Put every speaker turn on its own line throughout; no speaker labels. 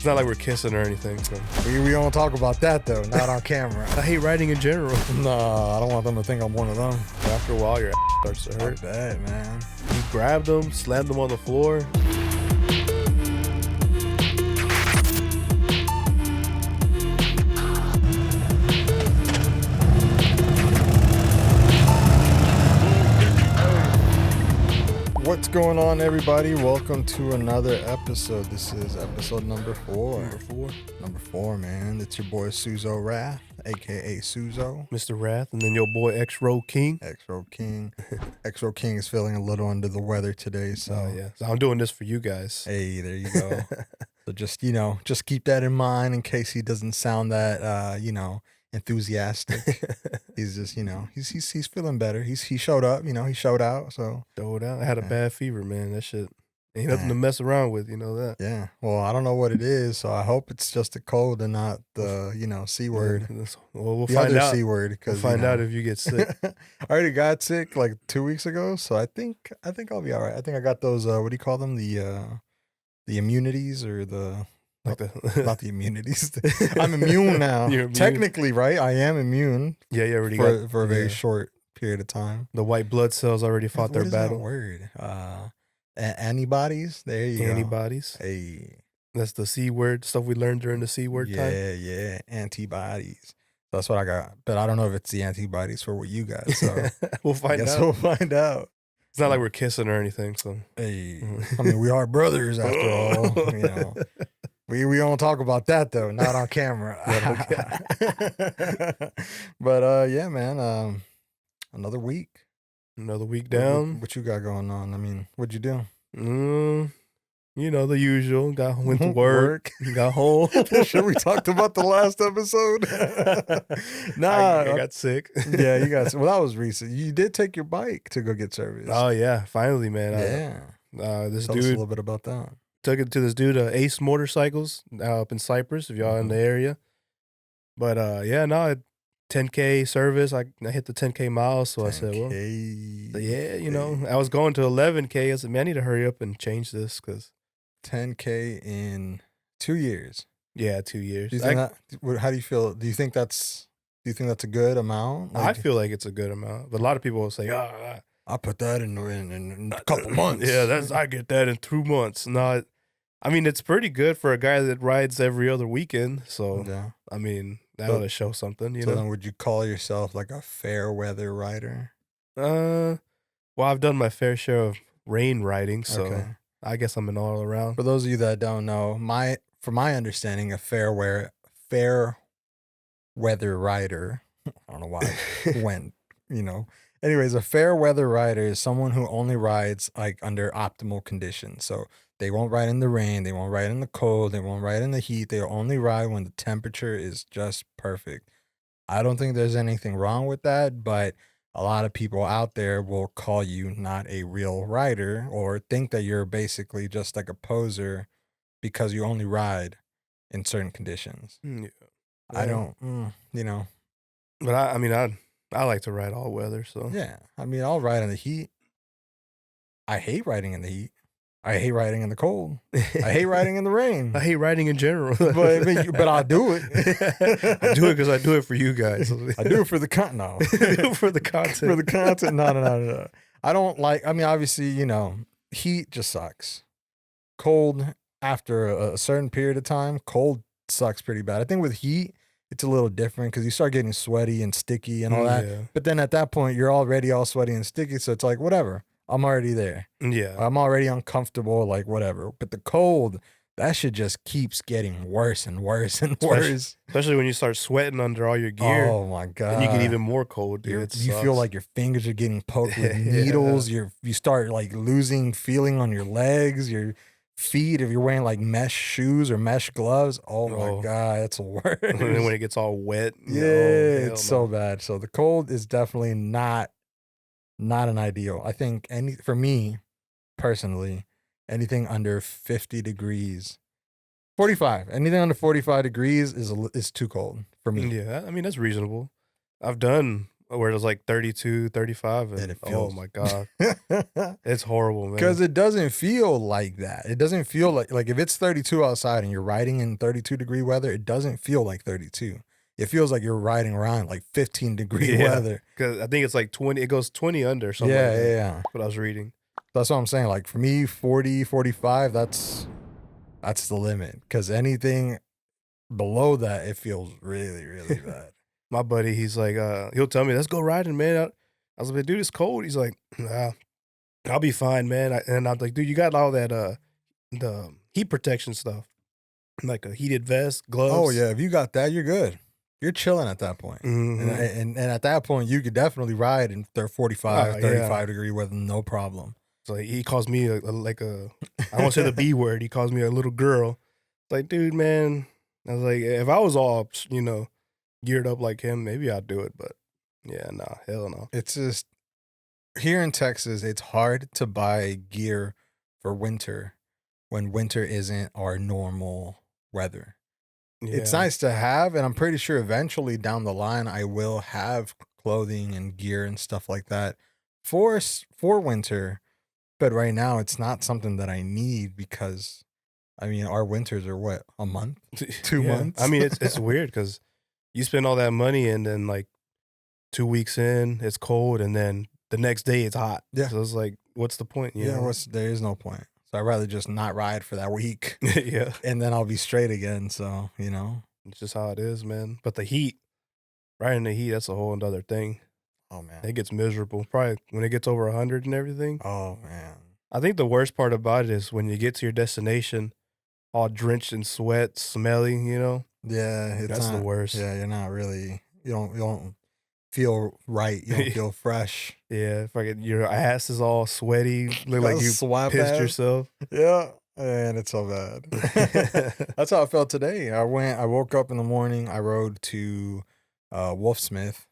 It's not like we're kissing or anything. So.
We don't talk about that though, not on camera.
I hate writing in general.
Nah, I don't want them to think I'm one of them.
After a while, your starts to hurt.
I bet, man.
You grabbed them, slammed them on the floor.
What's going on, everybody? Welcome to another episode. This is episode number 4. Number four, man. It's your boy Suzorath, aka Suzo.
Mr. Wrath, and then your boy Xro King.
Xro King. Xro King is feeling a little under the weather today, so
yeah. So I'm doing this for you guys.
Hey, there you go. So just keep that in mind in case he doesn't sound that enthusiastic. He's just, he's feeling better. He showed up, he showed out. So
Showed out. I had a bad fever, man. That shit ain't nothing to mess around with, you know that.
Yeah. Well, I don't know what it is, so I hope it's just a cold and not the, C word.
Well, we'll
the
find
other
out.
C word.
We'll find out if you get sick.
I already got sick like 2 weeks ago, so I think I'll be all right. I think I got those. What do you call them? The immunities or the. Not the immunities. I'm immune now. You're immune. Technically, right? I am immune.
Yeah, you already
got for a very short period of time.
The white blood cells already fought their battle.
What is that word? Antibodies. There you go.
Antibodies.
Hey,
that's the C word stuff we learned during the C word time.
Yeah. Antibodies. That's what I got. But I don't know if it's the antibodies for what you got. So
we'll find out.
We'll find out.
It's not like we're kissing or anything. So
hey, I mean, we are brothers after all. We don't talk about that though, not on camera. But yeah, man. Another week.
Another week down.
What you got going on? I mean, what'd you do?
The usual. Went to work. Got home.
Sure, we talked about the last episode.
I got sick.
Yeah, you got sick. Well, that was recent. You did take your bike to go get service.
Oh yeah, finally, man.
Yeah.
This
Tell
dude.
us a little bit about that.
Took it to this dude, Ace Motorcycles, up in Cyprus, if y'all in the area. But 10K service. I hit the 10K miles, so 10K. I said, well, I was going to 11K. I said, man, I need to hurry up and change this because
10K in 2 years.
Yeah, 2 years.
Do you think how do you feel? Do you think that's a good amount?
I feel like it's a good amount, but a lot of people will say,
I'll put that in a couple months.
Yeah, I get that in 2 months. No, I mean, it's pretty good for a guy that rides every other weekend. So,
yeah.
I mean, that ought to show something, you know?
Then would you call yourself like a fair weather rider?
Well, I've done my fair share of rain riding, so I guess I'm an all around.
For those of you that don't know, from my understanding, a fair weather rider, I don't know why, Anyways, a fair weather rider is someone who only rides like under optimal conditions. So they won't ride in the rain, they won't ride in the cold, they won't ride in the heat. They only ride when the temperature is just perfect. I don't think there's anything wrong with that, but a lot of people out there will call you not a real rider or think that you're basically just like a poser because you only ride in certain conditions.
Yeah.
I don't,
But I like to ride all weather, so.
Yeah. I mean, I'll ride in the heat. I hate riding in the heat. I hate riding in the cold. I hate riding in the rain.
I hate riding in general.
but I'll do it.
I do it because I do it for you guys.
I do it for the content. No.
For the content.
For the content. No. I don't like, obviously, heat just sucks. Cold, after a certain period of time, cold sucks pretty bad. I think with heat, it's a little different because you start getting sweaty and sticky and all that. Yeah. But then at that point, you're already all sweaty and sticky. So it's like, whatever. I'm already there.
Yeah.
I'm already uncomfortable, like whatever. But the cold, that shit just keeps getting worse and worse and worse.
Especially when you start sweating under all your gear.
Oh my God.
And you get even more cold, dude.
You feel like your fingers are getting poked with needles. You start like losing feeling on your legs, your feet, if you're wearing like mesh shoes or mesh gloves. Oh my God, that's the worst.
And then when it gets all wet.
It's so bad. So the cold is definitely not an ideal. I think for me personally, anything under 50 degrees, 45, anything under 45 degrees is too cold for me.
Yeah, I mean, that's reasonable. I've done where it was like 32, 35, and
it feels,
oh my God, it's horrible, man.
Because it doesn't feel like that. It doesn't feel like if it's 32 outside and you're riding in 32-degree weather, it doesn't feel like 32. It feels like you're riding around like 15-degree weather.
Because I think it's like 20. It goes 20 under. Something
Yeah,
like that.
yeah.
What I was reading.
That's what I'm saying. Like for me, 40, 45, that's the limit. Because anything below that, it feels really, really bad.
My buddy, he's like, he'll tell me, let's go riding, man. I was like, dude, it's cold. He's like, I'll be fine, man. And I'm like, dude, you got all that the heat protection stuff, like a heated vest, gloves.
Oh yeah, if you got that, you're good. You're chilling at that point.
Mm-hmm.
And at that point, you could definitely ride in 45, 35-degree weather, no problem.
So he calls me I don't want to say the B word. He calls me a little girl. Like, dude, man. I was like, if I was all, geared up like him, maybe I'd do it. But yeah, nah, hell no.
It's just, here in Texas, it's hard to buy gear for winter when winter isn't our normal weather. Yeah. It's nice to have, and I'm pretty sure eventually down the line I will have clothing and gear and stuff like that for winter. But right now it's not something that I need because, I mean, our winters are what, a month, 2 months?
I mean, it's weird because you spend all that money and then like 2 weeks in, it's cold, and then the next day it's hot. Yeah. So it's like, what's the point? You know?
There is no point. So I'd rather just not ride for that week.
Yeah.
And then I'll be straight again. So,
It's just how it is, man. But the heat, riding in the heat, that's a whole other thing.
Oh, man.
It gets miserable. Probably when it gets over 100 and everything.
Oh, man.
I think the worst part about it is when you get to your destination, all drenched in sweat, smelly,
Yeah.
That's the worst.
Yeah, you're not really, you don't feel right. You don't feel fresh.
Yeah, your ass is all sweaty, look like you pissed yourself.
Yeah, and it's so bad. That's how I felt today. I woke up in the morning. I rode to Wolfsmith,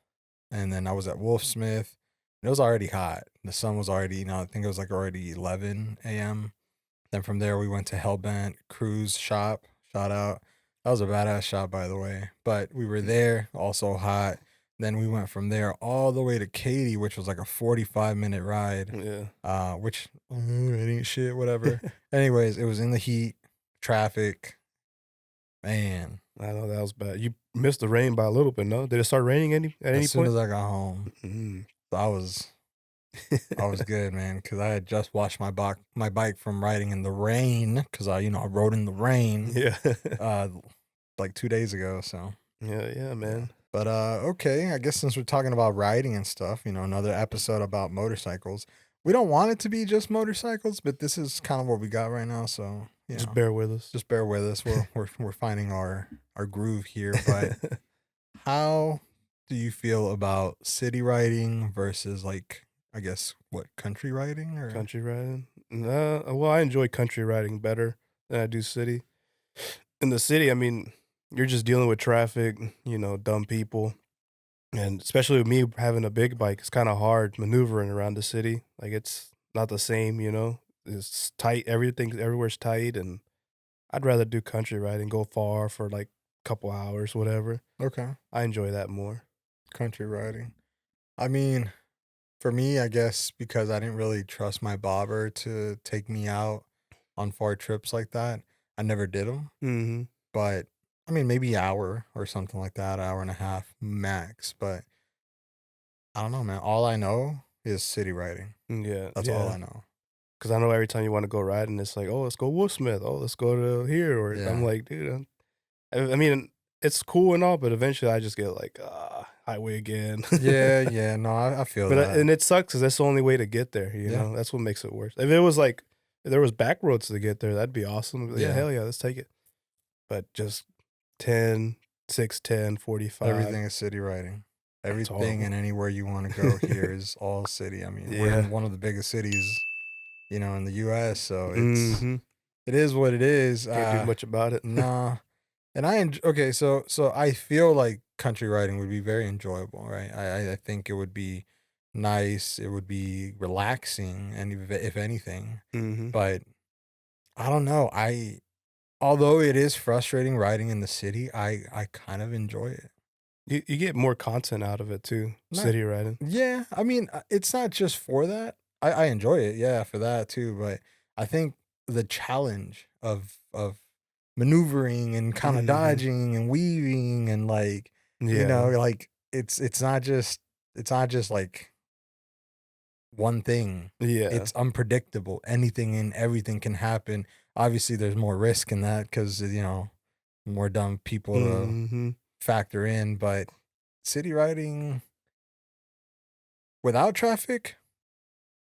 and then I was at Wolfsmith. It was already hot. The sun was already, I think it was like already 11 a.m. Then from there we went to Hellbent Cruise Shop. Shout out. That was a badass shop, by the way. But we were there, also hot. Then we went from there all the way to Katy, which was like a 45-minute ride.
Yeah.
Which it ain't shit, whatever. Anyways, it was in the heat, traffic. Man.
I know that was bad. You missed the rain by a little bit, no? Did it start raining at any point?
As soon as I got home. Mm-hmm. So I was good, man, because I had just washed my bike from riding in the rain, because I rode in the rain.
Yeah.
Like 2 days ago, so.
Yeah, man.
But okay, I guess since we're talking about riding and stuff, another episode about motorcycles. We don't want it to be just motorcycles, but this is kind of what we got right now, so
just bear with us.
Just bear with us. We're finding our groove here. But how do you feel about city riding versus, like, I guess, country riding? Or
country riding? Well, I enjoy country riding better than I do city. In the city, I mean, you're just dealing with traffic, dumb people. And especially with me having a big bike, it's kind of hard maneuvering around the city. Like, it's not the same, It's tight. Everywhere's tight. And I'd rather do country riding, go far for like a couple hours, whatever.
Okay.
I enjoy that more.
Country riding. I mean, for me, I guess because I didn't really trust my bobber to take me out on far trips like that, I never did them.
Mm-hmm.
But I mean, maybe an hour or something like that, 1.5 hours max. But I don't know, man. All I know is city riding.
Yeah.
That's all I know.
Because I know every time you want to go riding, it's like, oh, let's go Wolfsmith. Oh, let's go to here. Or I'm like, dude, I mean, it's cool and all, but eventually I just get like, highway again.
Yeah. No, I feel that.
And it sucks because that's the only way to get there. You know, that's what makes it worse. If there was back roads to get there, that'd be awesome. Yeah, hell yeah, let's take it. But just 10, 6, 10, 45.
Everything is city riding. Everything and anywhere you want to go here is all city. I mean, we're in one of the biggest cities, in the U.S., so it is what it is.
Can't do much about it.
Nah. And so I feel like country riding would be very enjoyable, right? I think it would be nice. It would be relaxing, and if anything.
Mm-hmm.
But I don't know. Although it is frustrating riding in the city, I kind of enjoy it.
You get more content out of it too. City riding.
Yeah, I mean, it's not just for that. I enjoy it, yeah, for that too. But I think the challenge of maneuvering and kind of dodging and weaving and like like it's not just like one thing.
Yeah.
It's unpredictable. Anything and everything can happen. Obviously, there's more risk in that because more dumb people to factor in. But city riding without traffic,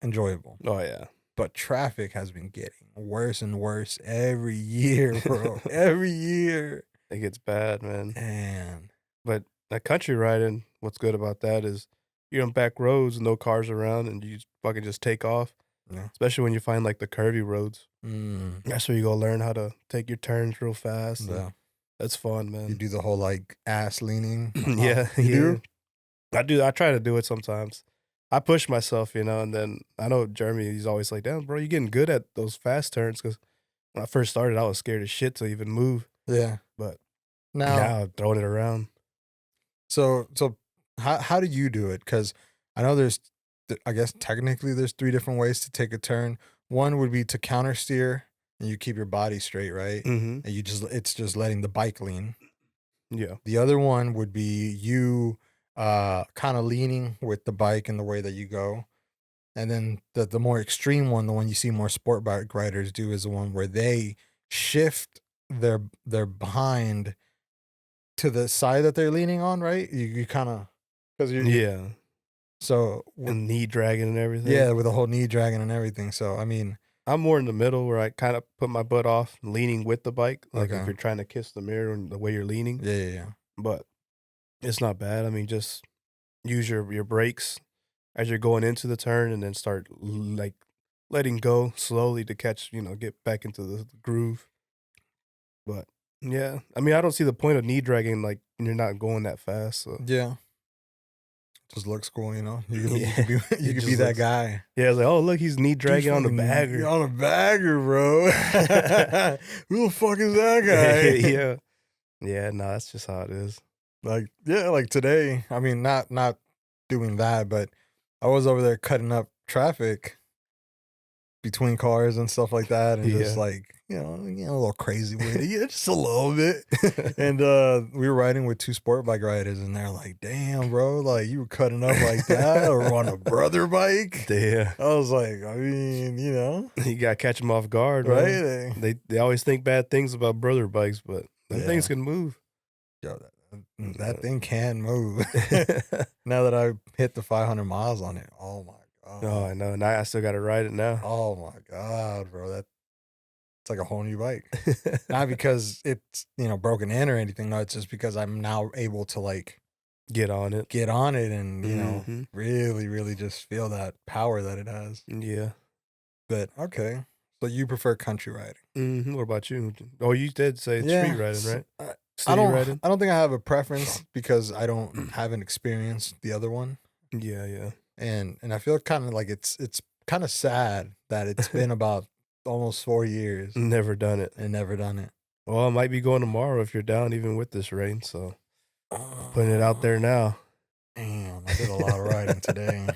enjoyable.
Oh yeah.
But traffic has been getting worse and worse every year, bro. Every year.
It gets bad, man.
And
But that country riding, what's good about that is you're on back roads, no cars around, and you fucking just take off.
yeah.
Especially when you find like the curvy roads. That's where you go learn how to take your turns real fast.
Yeah.
That's fun, man.
You do the whole like ass leaning.
Yeah,
you
do? I try to do it sometimes. I push myself, and then I know Jeremy, he's always like, damn, bro, you're getting good at those fast turns. Because when I first started, I was scared as shit to even move.
Yeah.
But
now
I'm throwing it around.
So how do you do it? Because I know I guess technically there's 3 different ways to take a turn. One would be to counter steer and you keep your body straight, right?
Mm-hmm.
And it's just letting the bike lean.
Yeah.
The other one would be you kind of leaning with the bike in the way that you go. And then the more extreme one, the one you see more sport bike riders do, is the one where they shift their behind to the side that they're leaning on, right? You kind of, because
yeah.
So
and knee dragging and everything.
Yeah, with the whole knee dragging and everything. So I mean,
I'm more in the middle where I kind of put my butt off, leaning with the bike, like if you're trying to kiss the mirror and the way you're leaning.
Yeah.
But it's not bad. I mean, just use your brakes as you're going into the turn, and then start like letting go slowly to catch, get back into the groove. But yeah, I mean, I don't see the point of knee dragging like when you're not going that fast. So.
Yeah. Just looks cool, You
Yeah.
could be that guy.
Yeah, it's like, oh look, he's knee dragging on the bagger.
On a bagger, bro. Who the fuck is that guy?
Yeah. Yeah, no, that's just how it is.
Like today, I mean, not doing that, but I was over there cutting up traffic between cars and stuff like that, and just like, a little crazy with it. Yeah, just a little bit. And we were riding with 2 sport bike riders, and they're like, damn, bro, like you were cutting up like that or on a brother bike.
Yeah.
I was like, I mean,
you gotta catch them off guard,
right?
Man. They always think bad things about brother bikes, but them things can move.
Yo, that thing can move. Now that I hit the 500 miles on it, oh my god.
Oh, I know. Now I still gotta ride it now.
Oh my god, bro, it's like a whole new bike. Not because it's broken in or anything. No, it's just because I'm now able to like
get on it,
and really, really just feel that power that it has.
Yeah.
But okay, so you prefer country riding?
What about you? Oh, you did say street riding, right?
I don't think I have a preference because I haven't experienced the other one.
Yeah.
And I feel kind of like it's kind of sad that it's been about almost 4 years.
Never done it.
Well,
I might be going tomorrow if you're down, even with this rain. So putting it out there now.
Damn, I did a lot of riding today.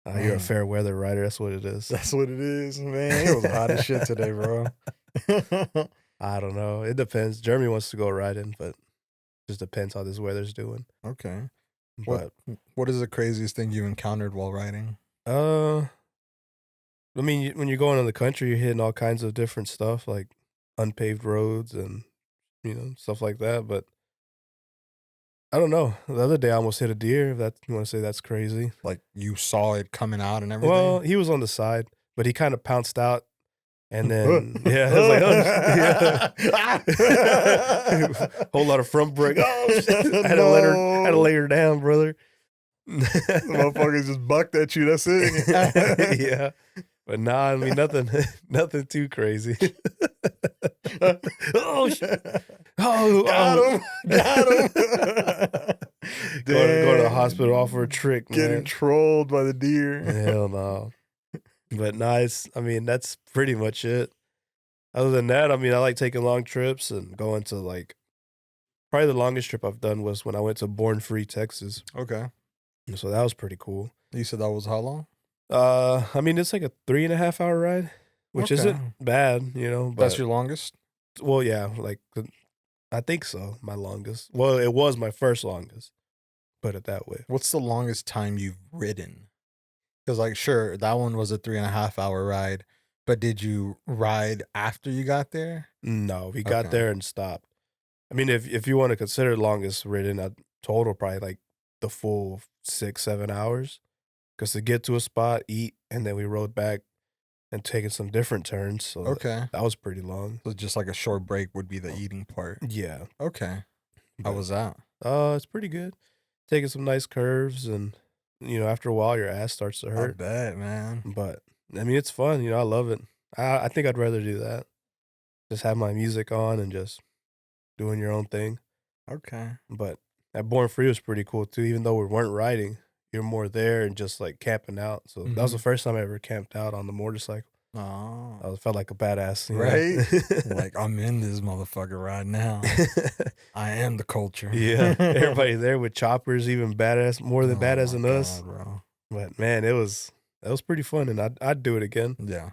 You're a fair weather rider. That's what it is.
That's what it is, man. It was hot as shit today, bro.
I don't know. It depends. Jeremy wants to go riding, but it just depends how this weather's doing.
Okay. What is the craziest thing you encountered while riding?
I mean, when you're going in the country, you're hitting all kinds of different stuff, like unpaved roads and, stuff like that. But I don't know. The other day, I almost hit a deer, if you want to say that's crazy.
Like, you saw it coming out and everything?
Well, he was on the side, but he kind of pounced out. And then, I was like, oh, whole lot of front brake. Oh, shit. I had to lay her down, brother.
Motherfuckers just bucked at you. That's it.
Yeah. But nah, I mean, nothing too crazy. Oh, shit. Got him. Go to the hospital, offer a trick, man.
Getting trolled by the deer.
Hell no. But nice. I mean, that's pretty much it. Other than that, I mean, I like taking long trips and going to like Probably the longest trip I've done was when I went to Born Free, Texas.
Okay.
So that was pretty cool.
You said that was how long?
I mean, it's like a 3.5 hour ride, which isn't bad, but
that's your longest?
Well, yeah, like I think so. My longest. Well, it was my first longest. Put it that way.
What's the longest time you've ridden? Because, like, sure, that one was a 3.5 hour ride, but did you ride after you got there?
No, we got there and stopped. I mean, if you want to consider longest ridden, total probably like the full 6-7 hours, because to get to a spot, eat, and then we rode back and taking some different turns. So that was pretty long.
So just like a short break would be the eating part.
Yeah.
Okay. How was that?
It's pretty good. Taking some nice curves, and after a while your ass starts to hurt.
I bet, man.
But I mean, it's fun. I love it. I think I'd rather do that. Just have my music on and just doing your own thing.
Okay.
But at Born Free was pretty cool too. Even though we weren't riding, you're more there and just like camping out. So that was the first time I ever camped out on the motorcycle.
Oh,
I felt like a badass,
right? Like, I'm in this motherfucker right now. I am the culture.
Yeah, everybody there with choppers, even badass, more than badass than us.
Bro.
But man, that was pretty fun, and I'd do it again.
Yeah,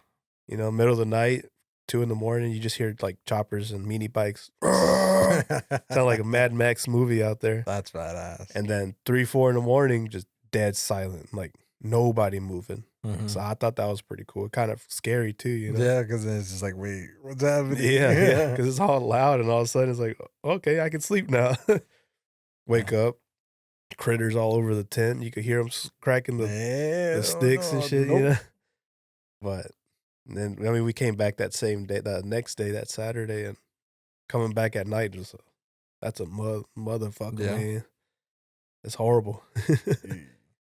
middle of the night, 2 a.m, you just hear like choppers and mini bikes. Sound like a Mad Max movie out there.
That's badass.
And then 3-4 a.m, just dead silent, like nobody moving. So I thought that was pretty cool. Kind of scary too,
Yeah, because it's just like, wait, what's happening?
Yeah, because it's all loud, and all of a sudden it's like, okay, I can sleep now. Wake up, critters all over the tent. You could hear them cracking the sticks and shit, But then, I mean, we came back that same day, the next day, that Saturday, and coming back at night, that's a motherfucker, man. It's horrible.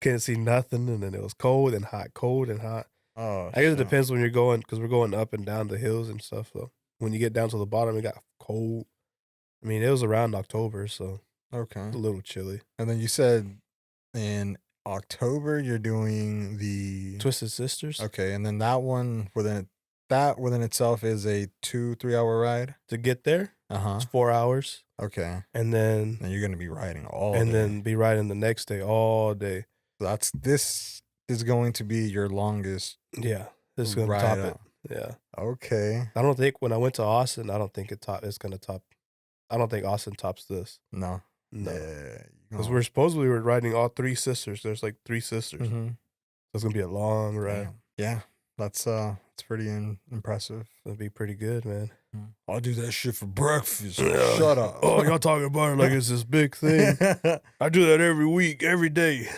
Can't see nothing, and then it was cold and hot. Oh, I guess it depends when you're going, because we're going up and down the hills and stuff. So when you get down to the bottom, it got cold. I mean, it was around October, so it's a little chilly.
And then you said in October you're doing the
Twisted Sisters.
Okay, and then that one within itself is a 2-3 hour ride
to get there. It's 4 hours.
Okay,
and then
you're gonna be riding all
and
day.
then be riding the next day all day.
So this is going to be your longest.
Yeah, this is gonna top it. Yeah.
Okay.
I don't think when I went to Austin, I don't think it's gonna top. I don't think Austin tops this.
No.
Yeah. Because we're riding all 3 sisters. There's like 3 sisters. So it's gonna be a long ride.
Yeah. That's it's pretty impressive.
It'll be pretty good, man.
I'll do that shit for breakfast. Shut up.
Oh, y'all talking about it like it's this big thing. I do that every week, every day.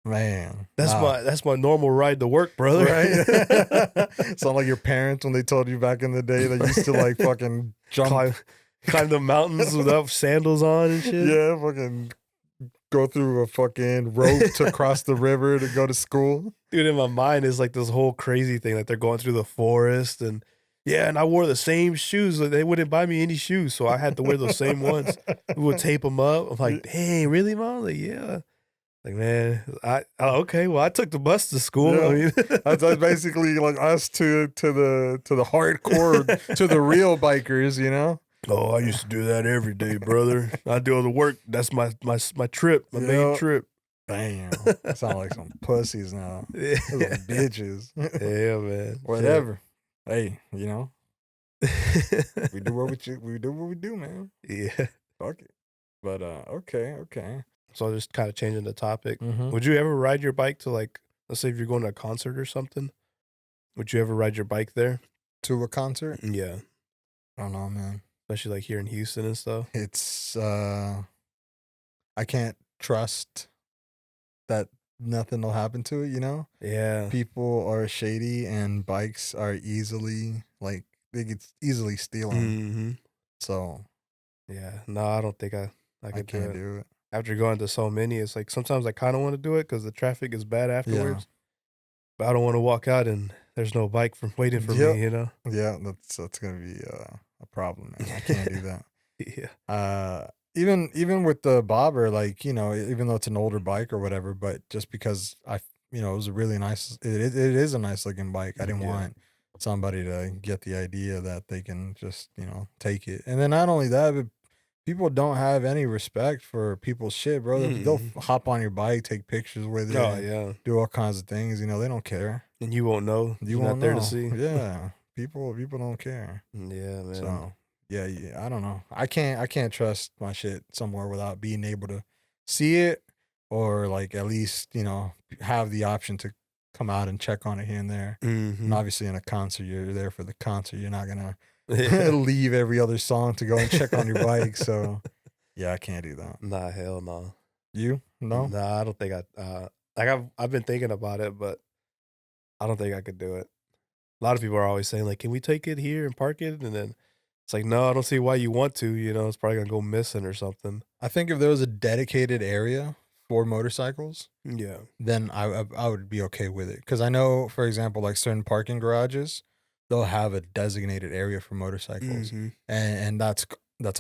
Man,
that's my normal ride to work, brother.
Right? Sound like your parents when they told you back in the day that you used to like fucking
climb the mountains without sandals on and shit.
Yeah, fucking go through a fucking rope to cross the river to go to school.
Dude, in my mind is like this whole crazy thing, like they're going through the forest and I wore the same shoes. Like they wouldn't buy me any shoes, so I had to wear those same ones. We would tape them up. I'm like, dang, really, Mom? Like, yeah. Like, man, okay. Well, I took the bus to school.
Yeah.
I mean,
that's basically like us to the hardcore, to the real bikers,
Oh, I used to do that every day, brother. I do all the work. That's my trip, my main trip.
Damn, sound like some pussies now.
Yeah.
Like bitches.
Yeah, man.
Whatever. Yeah. Hey, we do what we do, man.
Yeah.
Fuck it. But okay.
So just kind of changing the topic.
Mm-hmm.
Would you ever ride your bike to, like, let's say if you're going to a concert or something? Would you ever ride your bike there?
To a concert?
Yeah.
I don't know, man.
Especially like here in Houston and stuff.
It's I can't trust that nothing will happen to it,
Yeah.
People are shady and bikes are easily, like, they could easily steal them.
Mm-hmm.
So
yeah. No, I don't think I
can't do it.
After going to so many, it's like sometimes I kind of want to do it because the traffic is bad afterwards. Yeah. But I don't want to walk out and there's no bike waiting for me,
Yeah, that's gonna be a problem, man. I can't do that.
Yeah.
Even with the bobber, like, even though it's an older bike or whatever, but just because it was a really nice, it is a nice looking bike. I didn't want somebody to get the idea that they can just, take it. And then not only that, but people don't have any respect for people's shit, bro. They'll hop on your bike, take pictures with it,
Oh
and
yeah,
do all kinds of things. You know, they don't care.
and you won't know.
You
You're not
won't
there to
know.
see.
Yeah, people don't care.
Yeah, man.
So yeah, I don't know. I can't trust my shit somewhere without being able to see it, or like at least have the option to come out and check on it here and there. And
Mm-hmm.
obviously, in a concert, you're there for the concert. You're not gonna
Yeah.
leave every other song to go and check on your bike. So yeah, I can't do that.
Nah, hell no.
You? No?
Nah, I don't think like I've been thinking about it, but I don't think I could do it. A lot of people are always saying like, "Can we take it here and park it?" And then it's like, "No, I don't see why you want to. You know, it's probably gonna go missing or something."
I think if there was a dedicated area for motorcycles,
Yeah.
then I would be okay with it. Because I know, for example, like certain parking garages, they'll have a designated area for motorcycles,
Mm-hmm.
and that's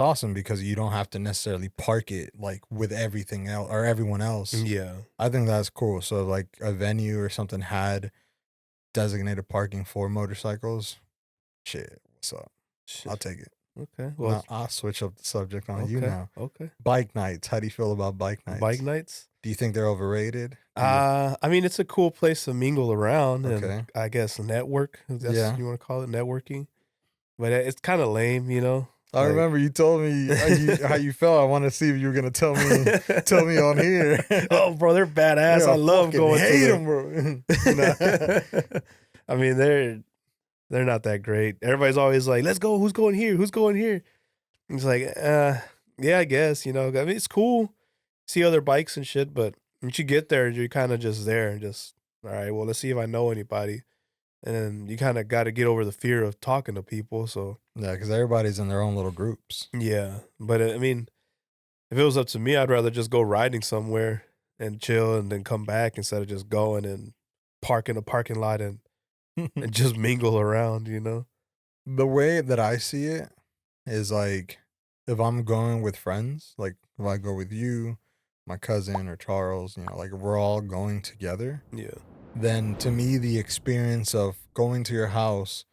awesome because you don't have to necessarily park it like with everything else or everyone else.
Yeah.
I think that's cool. So like a venue or something had designated parking for motorcycles. Shit, what's up? I'll take it.
Okay. Well.
Now I'll switch up the subject on you
Okay.
now.
Okay.
Bike nights. How do you feel about bike nights?
Bike nights.
Do you think they're overrated? Do you,
I mean, it's a cool place to mingle around and
okay.
I guess network. If that's
Yeah.
you want to call it networking, but it's kind of lame, you know.
I remember you told me how you felt. I want to see if you were gonna tell me on here.
Oh, bro, they're badass.
Yeah,
I love going
hate
to
them, bro.
I mean, they're not that great. Everybody's always like, "Let's go. Who's going here? Who's going here?" It's like, yeah, I guess, you know. I mean, it's cool. See other bikes and shit, but once you get there, you're kind of just there and just, all right, well, let's see if I know anybody. And then you kind of got to get over the fear of talking to people. So,
Yeah, because everybody's in their own little groups.
yeah. But I mean, if it was up to me, I'd rather just go riding somewhere and chill and then come back instead of just going and park in a parking lot and just mingle around, you know?
The way that I see it is like if I'm going with friends, like if I go with you, my cousin or Charles, like we're all going together,
Yeah.
then to me the experience of going to your house,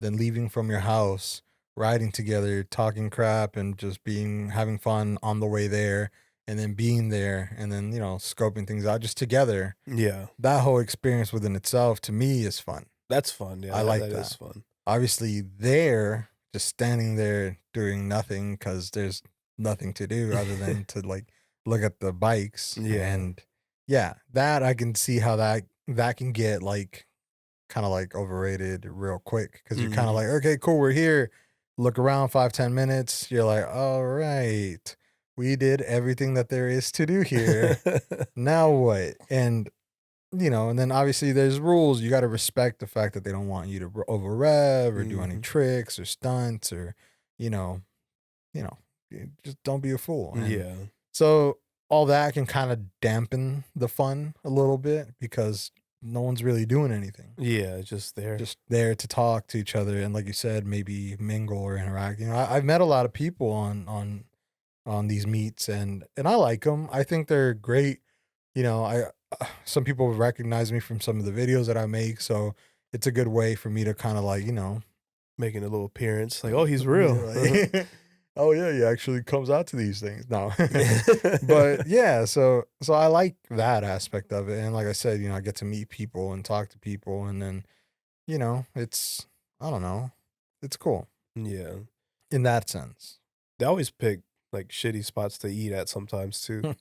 then leaving from your house, riding together, talking crap and just having fun on the way there, and then being there and then, scoping things out just together.
Yeah.
That whole experience within itself to me is fun.
That's fun. Yeah.
I like
that
that.
is fun.
Obviously there, just standing there doing nothing because there's nothing to do other than to like look at the bikes.
Yeah.
And yeah, that I can see how that can get like kind of like overrated real quick because you're kind of like, okay, cool, we're here. Look around 5-10 minutes. You're like, all right, we did everything that there is to do here. Now what? And and then obviously there's rules. You got to respect the fact that they don't want you to over rev or do any tricks or stunts or, you know, just don't be a fool. And
Yeah.
so all that can kind of dampen the fun a little bit because no one's really doing anything.
Yeah. Just there.
Just there to talk to each other and, like you said, maybe mingle or interact. I've met a lot of people on these meets and I like them. I think they're great. Some people recognize me from some of the videos that I make, so it's a good way for me to kind of like,
making a little appearance. Like, oh, he's real.
Oh yeah, he actually comes out to these things. No. But yeah, so I like that aspect of it. And like I said, I get to meet people and talk to people and then, it's I don't know. It's cool.
Yeah.
In that sense.
They always pick like shitty spots to eat at sometimes too.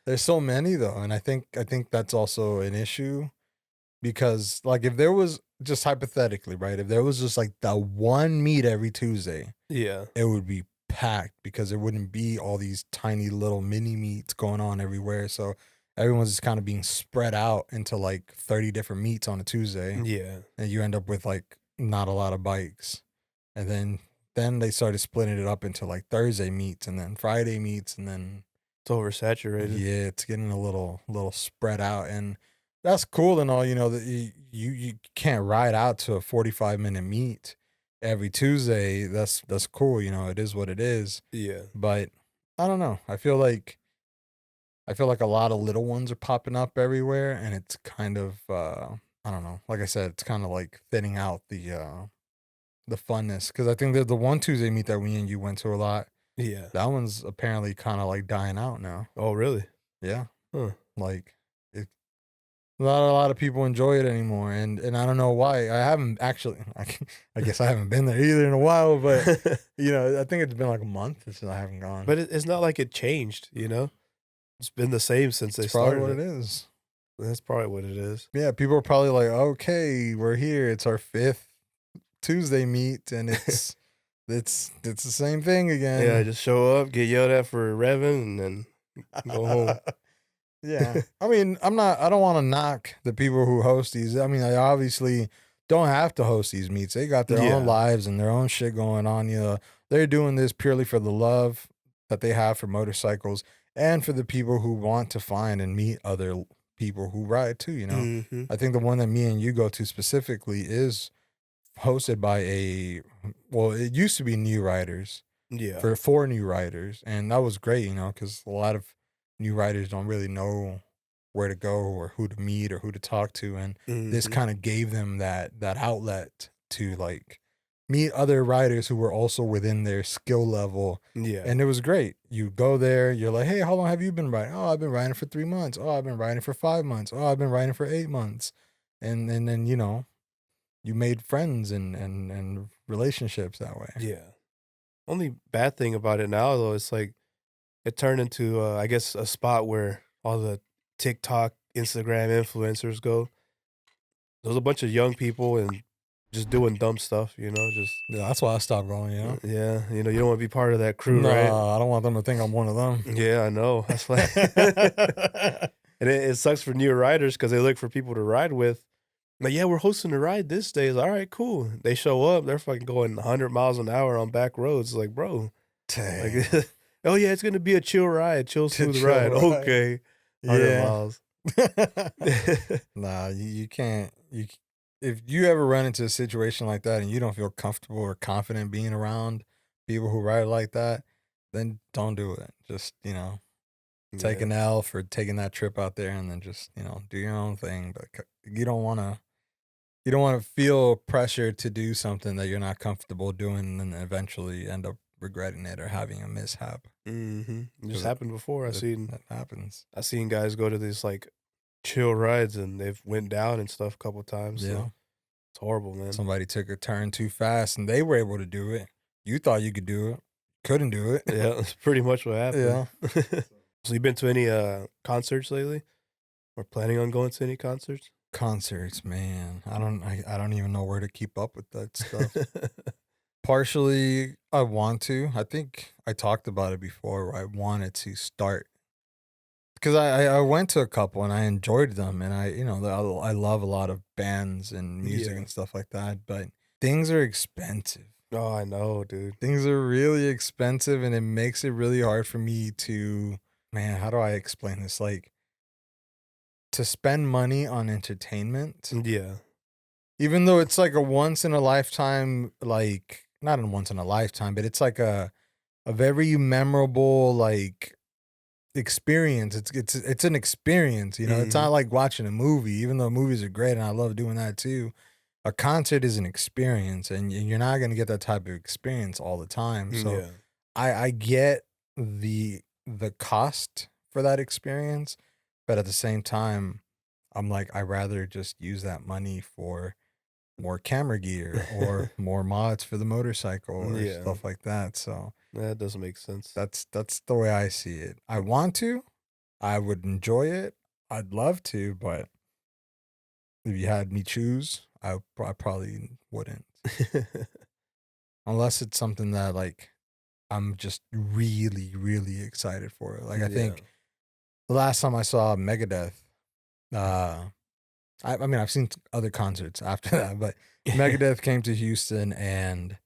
There's so many though, and I think that's also an issue because like if there was just hypothetically, right? If there was just like the one meet every Tuesday,
Yeah.
it would be packed because there wouldn't be all these tiny little mini meets going on everywhere. So everyone's just kind of being spread out into like 30 different meets on a Tuesday.
Yeah.
And you end up with like not a lot of bikes. And then they started splitting it up into like Thursday meets and then Friday meets and then
It's oversaturated.
yeah, it's getting a little spread out, and that's cool and all. That you can't ride out to a 45-minute meet every Tuesday. That's cool. It is what it is.
Yeah.
But I don't know. I feel like a lot of little ones are popping up everywhere, and it's kind of I don't know. Like I said, it's kind of like thinning out the funness because I think that the one Tuesday meet that we and you went to a lot.
Yeah.
That one's apparently kind of like dying out now.
Oh, really?
Yeah.
Huh.
Like it, not a lot of people enjoy it anymore, and I don't know why. I haven't actually. I guess I haven't been there either in a while, but I think it's been like a month since I haven't gone.
But it's not like it changed, It's been the same since they
It's probably
started
what it is.
That's probably what it is.
Yeah, people are probably like, okay, we're here. It's our 5th Tuesday meet, and it's it's the same thing again.
Yeah, just show up, get yelled at for revving, and then go home.
Yeah. I mean, I don't want to knock the people who host these. I mean, they obviously don't have to host these meets. They got their own lives and their own shit going on. They're doing this purely for the love that they have for motorcycles and for the people who want to find and meet other people who ride too,
Mm-hmm.
I think the one that me and you go to specifically is hosted by it used to be New Riders.
Yeah.
For new riders, and that was great, because a lot of new riders don't really know where to go or who to meet or who to talk to, and this kind of gave them that outlet to like meet other riders who were also within their skill level.
Yeah.
And it was great. You go there, you're like, hey, how long have you been riding? Oh, I've been riding for 3 months. Oh, I've been riding for 5 months. Oh, I've been riding for 8 months. And then you made friends and relationships that way.
Yeah. Only bad thing about it now, though, it's like it turned into, I guess, a spot where all the TikTok, Instagram influencers go. There's a bunch of young people and just doing dumb stuff, just.
Yeah, that's why I stopped going,
Yeah, you don't want to be part of that crew,
No,
right?
I don't want them to think I'm one of them.
Yeah, I know. That's why. And it sucks for new riders because they look for people to ride with. Like, yeah, we're hosting a ride this day. It's all right, cool. They show up, they're fucking going 100 miles an hour on back roads. Like, bro,
Dang.
like, oh yeah, it's gonna be a chill ride, smooth ride. Okay, 100 miles.
Nah, you can't. If you ever run into a situation like that and you don't feel comfortable or confident being around people who ride like that, then don't do it. Just take an L for taking that trip out there, and then just do your own thing. But you don't want to feel pressure to do something that you're not comfortable doing, and then eventually end up regretting it or having a mishap.
It just happened before.
That happens.
I seen guys go to these like chill rides and they've went down and stuff a couple of times. Yeah, so it's horrible, man.
Somebody took a turn too fast and they were able to do it. You thought you could do it, couldn't do it.
Yeah, that's pretty much what happened. Yeah. So you been to any concerts lately? Or planning on going to any concerts?
Concerts, man. I don't even know where to keep up with that stuff. Partially, I want to. I think I talked about it before where I wanted to start. Because I went to a couple and I enjoyed them, and I love a lot of bands and music and stuff like that, but things are expensive.
Oh, I know, dude.
Things are really expensive, and it makes it really hard for me to, man, how do I explain this? Like, to spend money on entertainment.
Yeah.
Even though it's like a once in a lifetime, like, not a once in a lifetime, but it's like a very memorable, like, experience. It's an experience, It's not like watching a movie, even though movies are great and I love doing that too. A concert is an experience, and you're not going to get that type of experience all the time. So I get the cost for that experience, but at the same time, I'm like, I'd rather just use that money for more camera gear or more mods for the motorcycle or stuff like that. So
that doesn't make sense.
That's the way I see it. I want to. I would enjoy it. I'd love to, but if you had me choose, I probably wouldn't. Unless it's something that, like, I'm just really, really excited for. Like, I think the last time I saw Megadeth, I mean, I've seen other concerts after that, but Megadeth came to Houston, and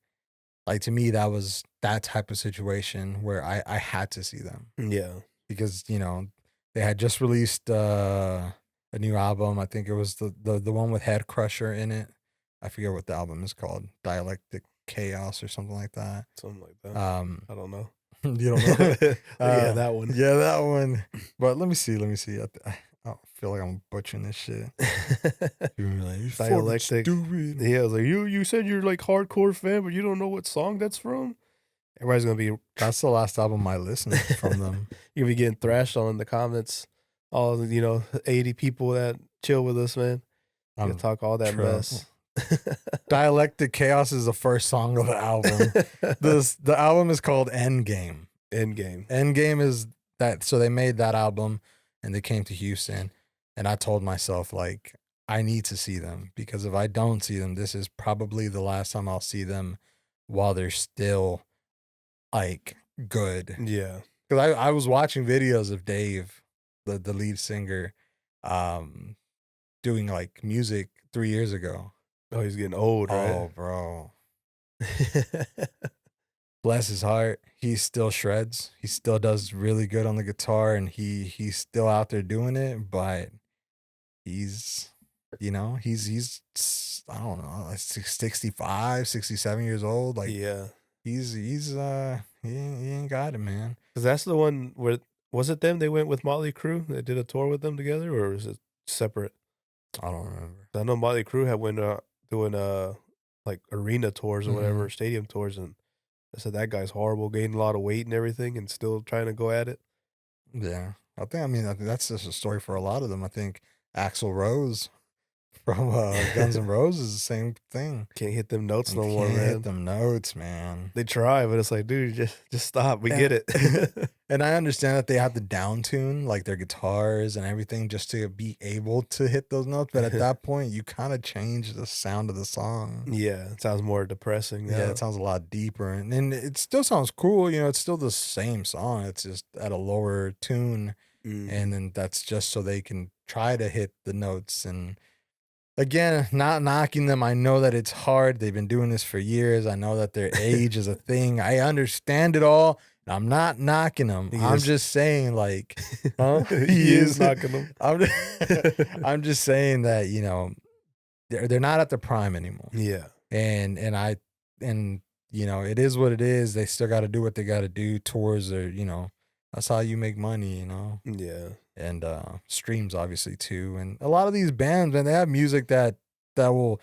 like, to me, that was that type of situation where I had to see them.
Yeah.
Because, they had just released a new album. I think it was the one with Head Crusher in it. I forget what the album is called. Dialectic Chaos or something like that.
Something like that. I don't know.
You don't know?
Yeah, that one.
Yeah, that one. But let me see. I feel like I'm butchering this shit. Like,
Dialectic.
Stupid.
Yeah, I was like, you said you're like hardcore fan, but you don't know what song that's from? Everybody's gonna be.
That's the last album I listened from them.
You're gonna be getting thrashed on in the comments. All the 80 people that chill with us, man. You talk all that mess.
Dialectic Chaos is the first song of the album. The album is called Endgame. Endgame is that. So they made that album and they came to Houston, and I told myself, like, I need to see them, because if I don't see them, this is probably the last time I'll see them while they're still like good.
Yeah.
Because I was watching videos of Dave, the lead singer, doing like music 3 years ago.
Oh, he's getting old, right?
Oh, bro. Bless his heart. He still shreds. He still does really good on the guitar, and he's still out there doing it, but he's I don't know, like 65, 67 years old. Like,
yeah.
He ain't got it, man.
Because that's the one where, was it them? They went with Motley Crue? They did a tour with them together, or is it separate?
I don't remember.
I know Motley Crue had went doing like arena tours or whatever, stadium tours, and I said that guy's horrible, gaining a lot of weight and everything, and still trying to go at it.
Yeah, I think that's just a story for a lot of them. I think Axl Rose from Guns N' Roses, the same thing.
Can't hit them notes no more, man.
Can't hit them notes, man.
They try, but it's like, dude, just stop. We get it.
And I understand that they have to down tune like their guitars and everything just to be able to hit those notes. But at that point, you kind of change the sound of the song.
Yeah, it sounds more depressing.
Yeah, it sounds a lot deeper. And it still sounds cool. It's still the same song. It's just at a lower tune. And then that's just so they can try to hit the notes. And again, not knocking them. I know that it's hard. They've been doing this for years. I know that their age is a thing. I understand it all. I'm not knocking them. I'm just saying, like, huh?
He is knocking them.
I'm just saying that, they're not at the prime anymore.
Yeah.
And it is what it is. They still got to do what they got to do towards their, that's how you make money,
Yeah.
And streams obviously too. And a lot of these bands, man, they have music that will,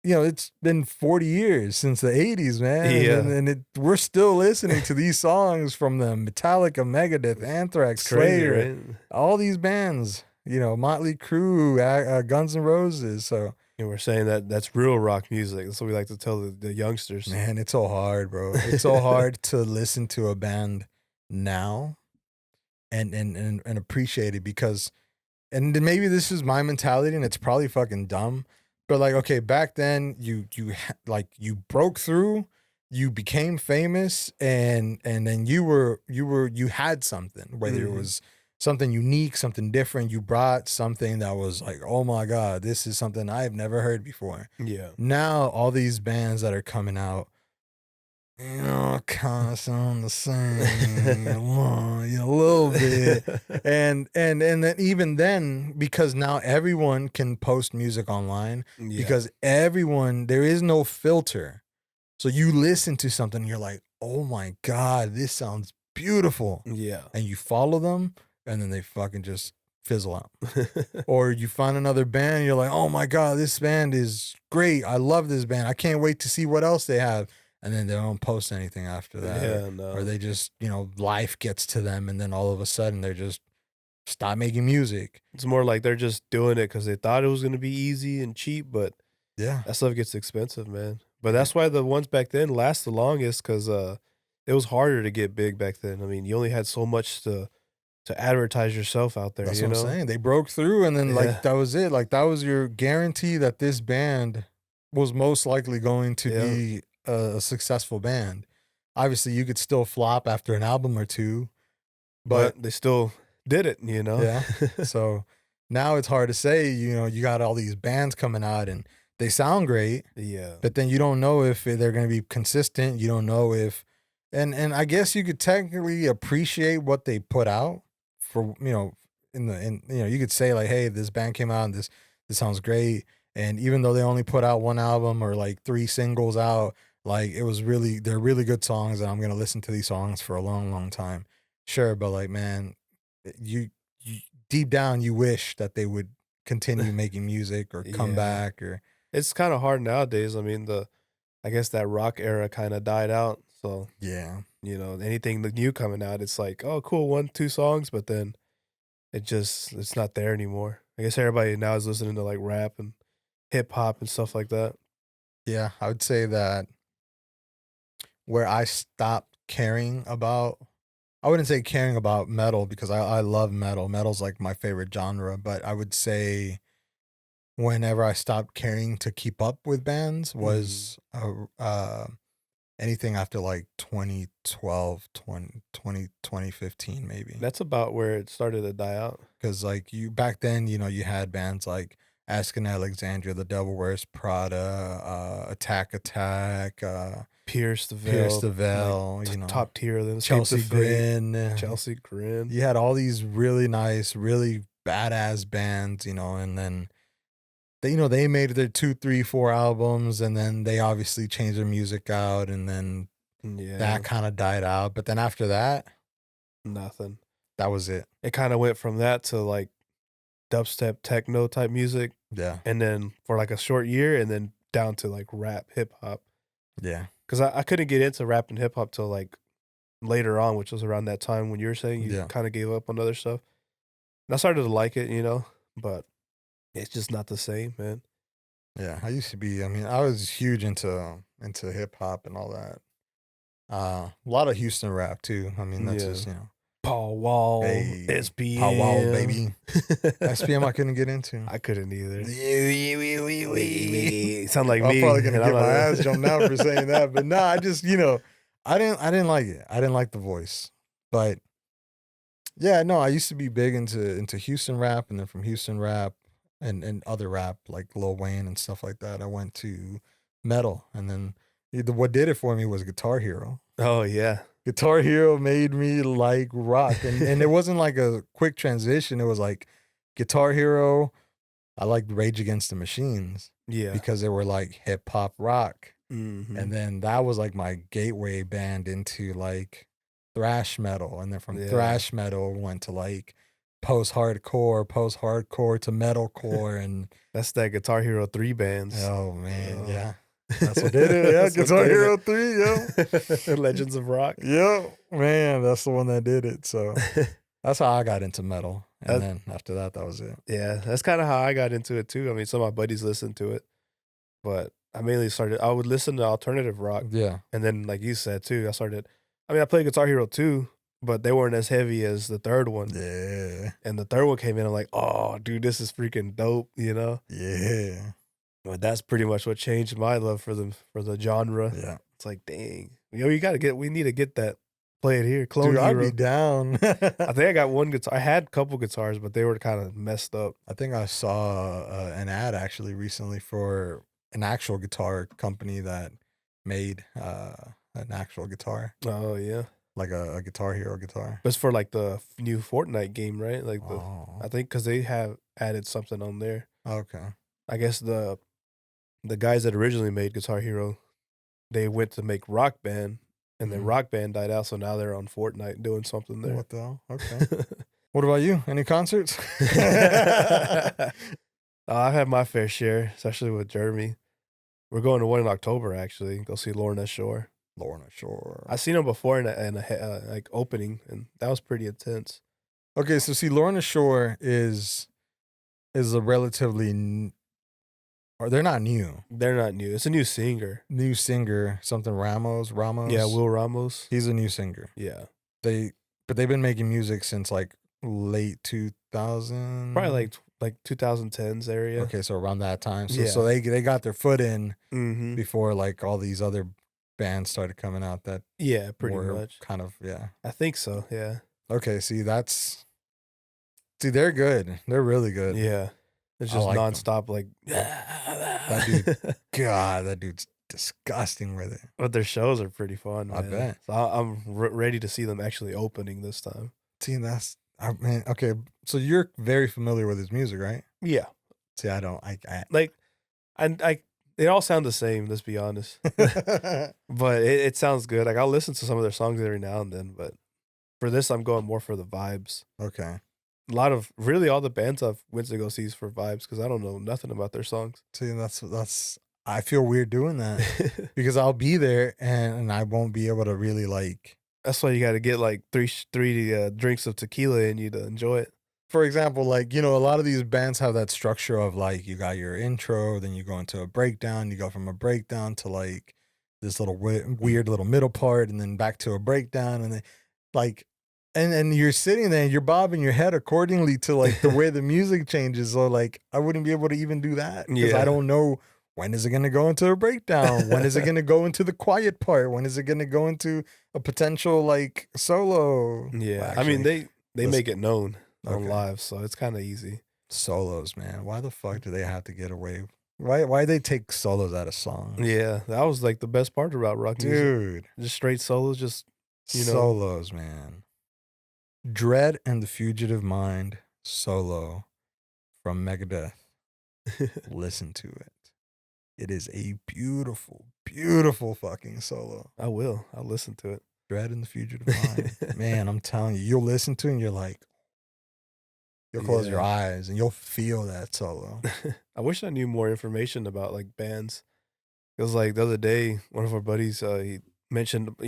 it's been 40 years since the 80s, man.
Yeah.
And we're still listening to these songs from them. Metallica, Megadeth, Anthrax, Slayer,
right?
all these bands, Motley Crue, Guns N' Roses. So,
and we're saying that that's real rock music. That's what we like to tell the youngsters.
Man, it's so hard, bro. It's so hard to listen to a band now and appreciate it, because, and maybe this is my mentality and it's probably fucking dumb, but like, okay, back then you broke through, you became famous, and then you had something, whether it was something unique, something different. You brought something that was like, oh my God, this is something I've never heard before.
Yeah.
Now all these bands that are coming out, kind of sound the same, a little bit, and then even then, because now everyone can post music online, because there is no filter, so you listen to something, you're like, oh my God, this sounds beautiful, and you follow them, and then they fucking just fizzle out. Or you find another band, you're like, oh my God, this band is great, I love this band, I can't wait to see what else they have. And then they don't post anything after that. Or they just, life gets to them, and then all of a sudden they're just stop making music.
It's more like they're just doing it because they thought it was going to be easy and cheap, but that stuff gets expensive, man. But that's why the ones back then last the longest, because it was harder to get big back then. I mean, you only had so much to advertise yourself out there.
That's what I'm saying. They broke through, and then that was it. Like, that was your guarantee that this band was most likely going to be a successful band. Obviously, you could still flop after an album or two, but
they still did it,
Yeah. So now it's hard to say, you got all these bands coming out and they sound great.
Yeah.
But then you don't know if they're going to be consistent. You don't know if, and I guess you could technically appreciate what they put out for, you could say like, hey, this band came out and this sounds great. And even though they only put out one album or like 3 singles out, like, they're really good songs, and I'm going to listen to these songs for a long, long time. Sure. But like, man, you deep down, you wish that they would continue making music or come back, or
it's kind of hard nowadays. I mean, I guess that rock era kind of died out. So
Yeah.
anything new coming out, it's like, oh, cool, 1, 2 songs, but then it's not there anymore. I guess everybody now is listening to like rap and hip hop and stuff like that.
Yeah, I would say that where I stopped caring about, I wouldn't say caring about metal because I love metal. Metal's like my favorite genre, but I would say whenever I stopped caring to keep up with bands was anything after like 2012, 2015 maybe.
That's about where it started to die out.
Because like back then, you had bands like Ask and Alexandria, The Devil Wears Prada, Attack,
Pierce the
Pierce the
Veil,
Veil,
like, top tier of them.
Chelsea Grin.
Chelsea Grin.
You had all these really nice, really badass bands, and then they made their 2, 3, 4 albums, and then they obviously changed their music out, and then that kind of died out. But then after that,
nothing.
That was it.
It kind of went from that to like dubstep techno type music.
Yeah.
And then for like a short year, and then down to like rap, hip hop.
Yeah.
Because I couldn't get into rap and hip hop till like later on, which was around that time when you were saying you kind of gave up on other stuff. And I started to like it, but it's just not the same, man.
Yeah, I used to be. I mean, I was huge into hip hop and all that. A lot of Houston rap too. I mean, that's just
Paul Wall, SPM.
Paul Wall, baby. SPM I couldn't get into.
I couldn't either. Sound like
I'm
me.
I'm probably gonna get my ass jumped now for saying that, but no, I just I didn't like it. I didn't like the voice, but yeah, no, I used to be big into Houston rap, and then from Houston rap and other rap like Lil Wayne and stuff like that, I went to metal, and then what did it for me was Guitar Hero.
Oh yeah.
Guitar Hero made me like rock, and it wasn't like a quick transition. It was like Guitar Hero. I liked Rage Against the Machines, because they were like hip hop rock, and then that was like my gateway band into like thrash metal, and then from thrash metal went to like post hardcore to metalcore, and
that's that Guitar Hero 3 bands.
Oh man, yeah. That's what did it. Yeah, Guitar Hero 3, yeah.
Legends of Rock.
Yeah, man, that's the one that did it. So that's how I got into metal. And then after that, that was it.
Yeah, that's kind of how I got into it too. I mean, some of my buddies listened to it, but I mainly I would listen to alternative rock.
Yeah.
And then, like you said too, I played Guitar Hero 2, but they weren't as heavy as the third one.
Yeah.
And the third one came in, I'm like, oh, dude, this is freaking dope,
Yeah.
But that's pretty much what changed my love for the genre.
Yeah.
It's like, dang. we need to get that. Play it here.
Clone Dude, Hero. I'd be down.
I think I got one guitar. I had a couple guitars, but they were kind of messed up.
I think I saw an ad actually recently for an actual guitar company that made an actual guitar.
Oh, yeah.
Like a Guitar Hero guitar.
But it's for like the new Fortnite game, right? Like I think because they have added something on there.
Okay.
I guess the guys that originally made Guitar Hero, they went to make Rock Band, and then Rock Band died out, so now they're on Fortnite doing something there.
What the hell? Okay. What about you? Any concerts?
I've had my fair share, especially with Jeremy. We're going to one in October, actually. Go see Lorna Shore.
Lorna Shore.
I've seen them before in a like opening, and that was pretty intense.
Okay, so see, Lorna Shore is a relatively... Or they're not new.
They're not new. It's a new singer.
New singer, something Ramos.
Yeah, Will Ramos.
He's a new singer.
Yeah.
But they've been making music since like late 2000.
Probably like 2010s area.
Okay, so around that time. So they got their foot in before like all these other bands started coming out that
pretty much.
Kind of, yeah.
I think so, yeah.
Okay, see they're good. They're really good.
Yeah. It's just nonstop, like
that dude. God, that dude's disgusting with it.
But their shows are pretty fun.
I bet.
So I'm ready to see them actually opening this time.
See, okay. So you're very familiar with his music, right?
Yeah.
See, I don't.
They all sound the same. Let's be honest. But it sounds good. Like I'll listen to some of their songs every now and then. But for this, I'm going more for the vibes.
Okay.
A lot of really all the bands I've went to go see is for vibes because I don't know nothing about their songs.
See, that's I feel weird doing that because I'll be there and I won't be able to really like.
That's why you got to get like three drinks of tequila in you to enjoy it.
For example, like, you know, a lot of these bands have that structure of like you got your intro, then you go into a breakdown, you go from a breakdown to like this little weird little middle part, and then back to a breakdown, and then like, and you're sitting there and you're bobbing your head accordingly to like the way the music changes. So like, I wouldn't be able to even do that because I don't know. When is it going to go into a breakdown? When is it going to go into the quiet part? When is it going to go into a potential like solo?
Yeah, well, actually, I mean they make it known on live, so it's kind of easy.
Solos, man. Why the fuck do they have to get away? Why they take solos out of songs?
Yeah, that was like the best part about rock music.
Dude.
Just straight solos, just, you know.
Solos, man. Dread and the Fugitive Mind solo from Megadeth. Listen to it. It is a beautiful, beautiful fucking solo.
I will. I'll listen to it.
Dread and the Fugitive Mind. Man, I'm telling you, you'll listen to it and you're like, you'll close your eyes and you'll feel that solo.
I wish I knew more information about like bands. It was like the other day, one of our buddies, he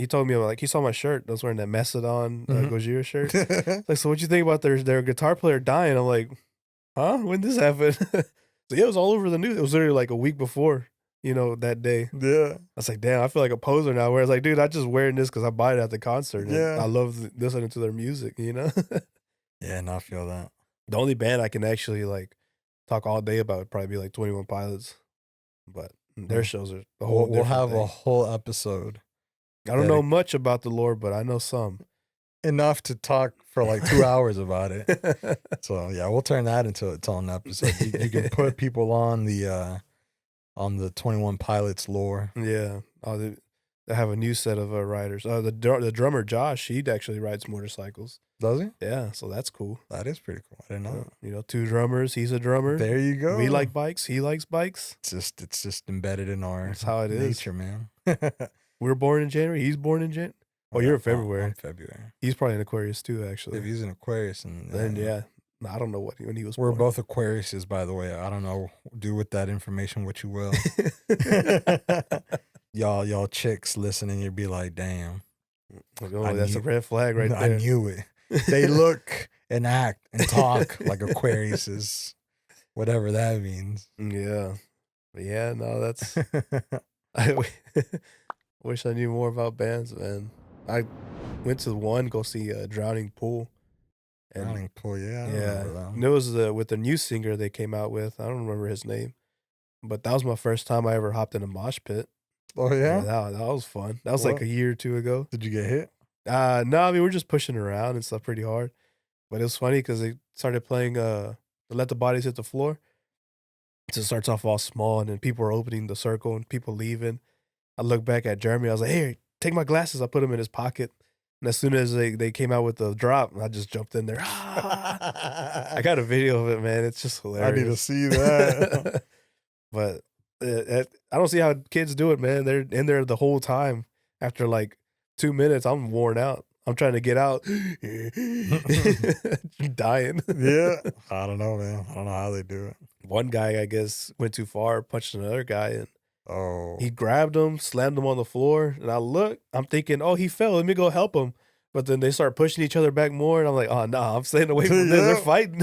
told me about, like, he saw my shirt. I was wearing that Macedon Gojira shirt. Like, so what you think about their guitar player dying? I'm like, huh? When did this happen? So yeah, it was all over the news. It was literally like a week before, you know, that day.
Yeah. I
was like, damn, I feel like a poser now. Where I was like, dude, I just wearing this because I buy it at the concert. Yeah. I love listening to their music, you know?
Yeah, and I feel that.
The only band I can actually like talk all day about would probably be like 21 Pilots. But their shows are a whole
We'll have
thing.
a whole episode.
I don't know much about the lore, but I know some.
Enough to talk for like 2 hours about it. So yeah, we'll turn that into its own episode. You can put people on the 21 Pilots lore.
Yeah. Oh, they have a new set of riders. The drummer Josh, he actually rides motorcycles.
Does he?
Yeah, so that's cool.
That is pretty cool. I didn't know.
You know, 2 drummers. He's a drummer.
There you go.
We like bikes. He likes bikes.
It's just embedded in our
That's how it
nature, man.
We're born in January. He's born in January. Oh, you're in February.
I'm February.
He's probably an Aquarius too, actually.
If he's an Aquarius, and
then yeah, I don't know when he was.
We're
born.
Both Aquariuses, by the way. I don't know. Do with that information what you will. y'all chicks listening, you'd be like, damn.
Oh, that's a red flag right there.
I knew it. They look and act and talk like Aquariuses, whatever that means.
Yeah, but yeah. No, that's. I wish I knew more about bands, man. I went to one go see Drowning Pool.
Drowning Pool, yeah.
Yeah. And it was with the new singer they came out with. I don't remember his name, but that was my first time I ever hopped in a mosh pit.
Oh yeah,
that was fun. That was like a year or 2 ago.
Did you get hit?
No, I mean we're just pushing around and stuff pretty hard. But it was funny because they started playing Let the Bodies Hit the Floor. So it starts off all small, and then people are opening the circle and people leaving. I look back at Jeremy. I was like, hey, take my glasses. I put them in his pocket. And as soon as they came out with the drop, I just jumped in there. I got a video of it, man. It's just hilarious.
I need to see that.
But I don't see how kids do it, man. They're in there the whole time. After like 2 minutes, I'm worn out. I'm trying to get out. Dying.
Yeah. I don't know, man. I don't know how they do it.
One guy, I guess, went too far, punched another guy, and he grabbed him, slammed him on the floor. And I'm thinking, oh, he fell. Let me go help him. But then they start pushing each other back more, and I'm like, oh, nah, I'm staying away from this. They're fighting.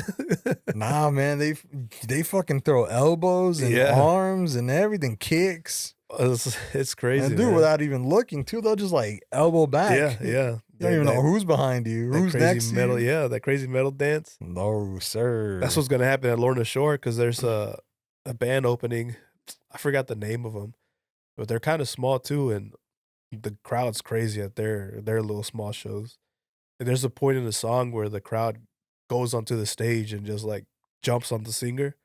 Nah, man, they fucking throw elbows and arms and everything, kicks.
It's crazy.
And dude, without even looking, too, they'll just like elbow back.
Yeah.
You don't even know who's behind you, who's next
metal,
to you.
Yeah, that crazy metal dance.
No, sir.
That's what's going to happen at Lorna Shore because there's a band opening. I forgot the name of them, but they're kind of small too, and the crowd's crazy at their little small shows. And there's a point in the song where the crowd goes onto the stage and just like jumps on the singer,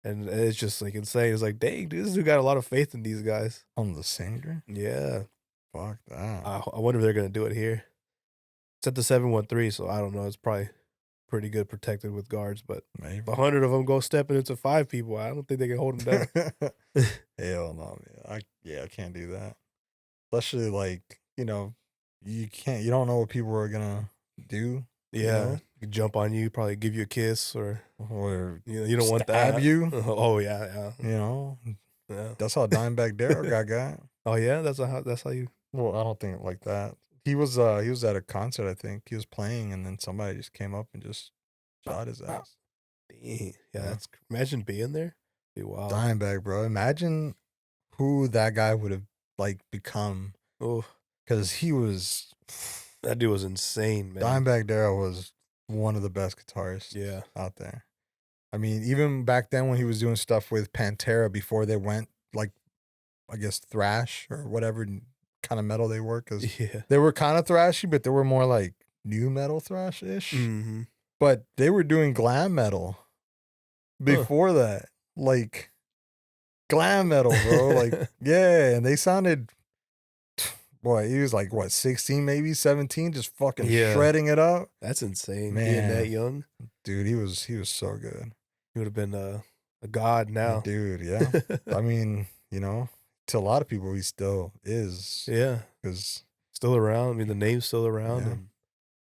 and it's just like insane. It's like, dang, dude, this dude got a lot of faith in these guys.
On the singer?
Yeah.
Fuck that.
I wonder if they're gonna do it here. It's at the 713, so I don't know. It's probably pretty good protected with guards, but
maybe
100 of them go stepping into 5 people. I don't think they can hold them down.
Hell no, man. I can't do that. Especially like, you don't know what people are gonna do.
Yeah, jump on you, probably give you a kiss, or you don't want that.
Stab you.
Oh yeah.
You know,
Yeah.
That's how Dimebag Darrell got.
Oh yeah, that's how you.
Well, I don't think like that. He was at a concert, I think. He was playing and then somebody just came up and just shot his ass.
Dang. Yeah, that's imagine being there. Be wild.
Dimebag, bro. Imagine who that guy would have like become.
Oh,
because he was
that dude was insane, man.
Dimebag Darrell was one of the best guitarists out there. I mean, even back then when he was doing stuff with Pantera before they went like, I guess thrash or whatever kind of metal they were, because they were kind of thrashy, but they were more like new metal thrash-ish.
Mm-hmm.
But they were doing glam metal before that, like glam metal, bro. Like yeah, and they sounded. Boy, he was like, what, 16, maybe 17, just fucking shredding it up.
That's insane.
Man.
Being that young.
Dude, he was so good.
He would have been a god now.
Dude, yeah. I mean, you know, to a lot of people, he still is.
Yeah.
Because
still around. I mean, the name's still around. And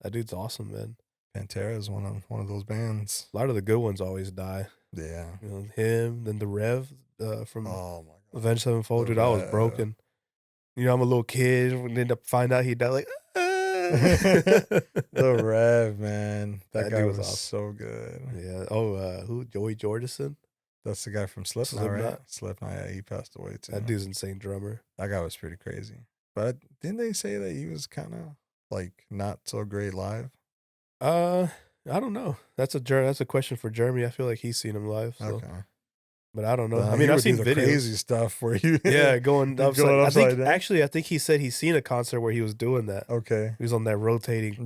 that dude's awesome, man.
Pantera is one of those bands.
A lot of the good ones always die.
Yeah.
You know, him, then the Rev from
oh my God.
Avenged Sevenfold. Dude, I was broken. You know, I'm a little kid. We end up find out he died. Like,
the Rev, man. That guy was
awesome.
So good.
Yeah. Oh, who? Joey Jordison?
That's the guy from Slipknot, right? Slipknot. Yeah, he passed away too.
That dude's insane drummer.
That guy was pretty crazy. But didn't they say that he was kind of like not so great live?
I don't know. That's a question for Jeremy. I feel like he's seen him live. So. Okay. But I don't know. I mean, I've seen videos.
Crazy stuff where you
going upside down. Actually, I think he said he's seen a concert where he was doing that.
Okay.
He was on that rotating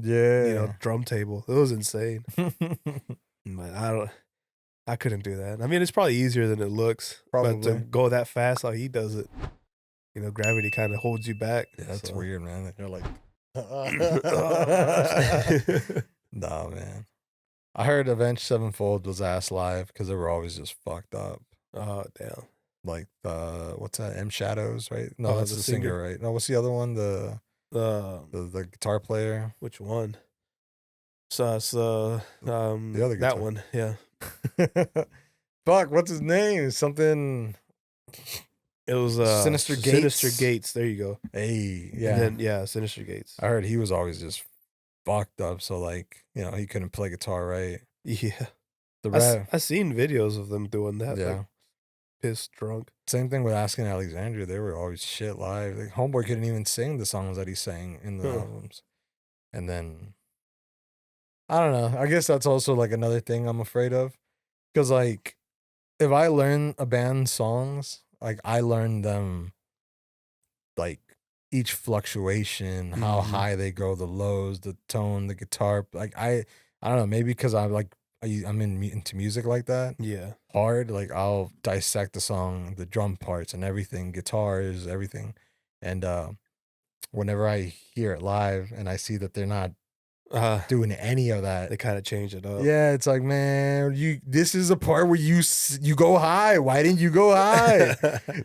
drum table. It was insane. But I couldn't do that. I mean, it's probably easier than it looks. Probably. But to go that fast how he does it, you know, gravity kind of holds you back.
Yeah, that's weird, man. You're like nah, man. I heard Avenged Sevenfold was ass live because they were always just fucked up.
Oh, damn.
Like what's that? M Shadows, right? No, that's the singer, right? No, what's the other one? The guitar player.
Which one? So the other guitar. That one, yeah.
Fuck, what's his name? Something.
It was
Sinister Gates.
Sinister Gates. There you go.
Hey, yeah.
And then, Sinister Gates.
I heard he was always just fucked up, so like, you know, he couldn't play guitar right.
Yeah. I seen videos of them doing that. Yeah. Like, pissed drunk.
Same thing with Asking Alexandria. They were always shit live. Like, Homeboy couldn't even sing the songs that he sang in the albums. And then I don't know. I guess that's also like another thing I'm afraid of. Because like if I learn a band's songs, like I learn them like each fluctuation, how high they go, the lows, the tone, the guitar. Like I don't know, maybe because I'm into music like that.
Yeah.
Hard. Like I'll dissect the song, the drum parts and everything, guitars, everything. And whenever I hear it live and I see that they're not doing any of that,
they kind of change it up.
Yeah, it's like, man, this is a part where you go high. Why didn't you go high?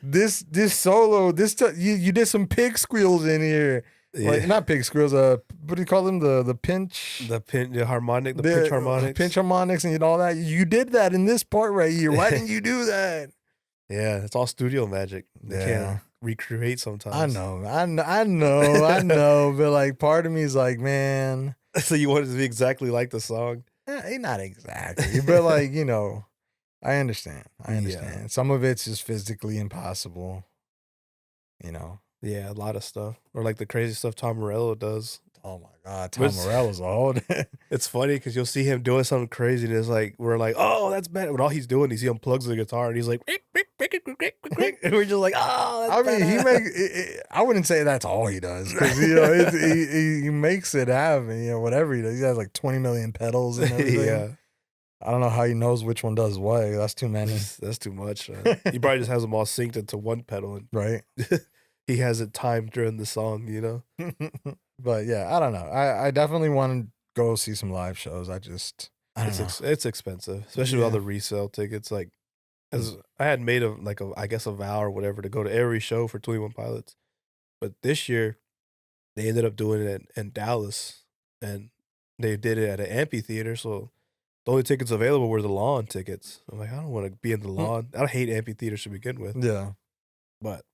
this solo, you did some pig squeals in here. Yeah. Like not pig squeals, what do you call them? The pinch,
the harmonic, the pinch harmonics,
pinch harmonics, and all that. You did that in this part right here. Why didn't you do that?
Yeah, it's all studio magic. They can't recreate sometimes.
I know, but like part of me is like, man.
So you want it to be exactly like the song?
Not exactly, but like, you know, I understand. Yeah. Some of it's just physically impossible, you know.
Yeah, a lot of stuff. Or like the crazy stuff Tom Morello does.
Oh my God, Tom Morello's old.
It's funny because you'll see him doing something crazy and it's like, we're like, oh, that's bad. But all he's doing is he unplugs the guitar and he's like, and we're just like, oh, that's
bad. I wouldn't say that's all he does because, you know, he makes it happen, you know, whatever he does. He has like 20 million pedals and everything. Yeah. I don't know how he knows which one does what. That's too many.
That's too much. He probably just has them all synced into one pedal.
Right.
He has it timed during the song, you know?
But yeah, I don't know. I definitely want to go see some live shows.
It's expensive, especially with all the resale tickets. Like, as I had made a vow or whatever to go to every show for 21 Pilots. But this year, they ended up doing it in Dallas. And they did it at an amphitheater. So the only tickets available were the lawn tickets. I'm like, I don't want to be in the lawn. I hate amphitheaters to begin with.
Yeah.
But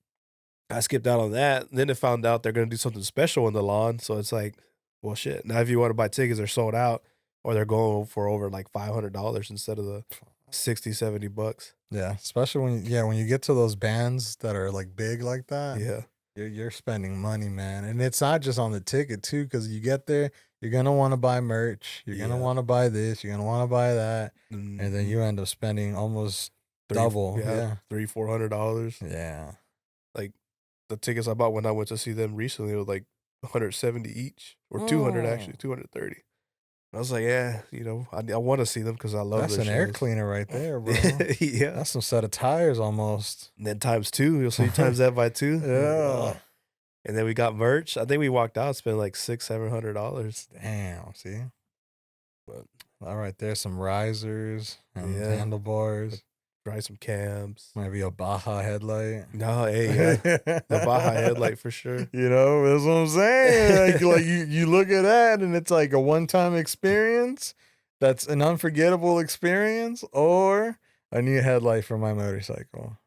I skipped out on that. Then they found out they're going to do something special in the lawn. So it's like, well, shit. Now, if you want to buy tickets, they're sold out or they're going for over like $500 instead of the 60, 70 bucks.
Yeah. Especially when you get to those bands that are like big like that.
Yeah.
You're spending money, man. And it's not just on the ticket too, because you get there, you're going to want to buy merch. You're going to want to buy this. You're going to want to buy that. And then you end up spending almost double. Yeah.
$300-$400.
Yeah.
Like the tickets I bought when I went to see them recently were like 170 each or 200 actually, 230. I was like, yeah, you know, I want to see them because I love
That's
their
an
shows.
air cleaner right there, bro.
Yeah.
That's some set of tires almost.
And then times 2. You'll see times that by 2.
Yeah.
And then we got merch. I think we walked out spent like $600-$700.
Damn, see?
But
all right, there's some risers and handlebars.
Try some cams.
Maybe a Baja headlight.
No, hey, yeah. The Baja headlight for sure.
You know, that's what I'm saying. like you look at that and it's like a one-time experience. That's an unforgettable experience, or a new headlight for my motorcycle.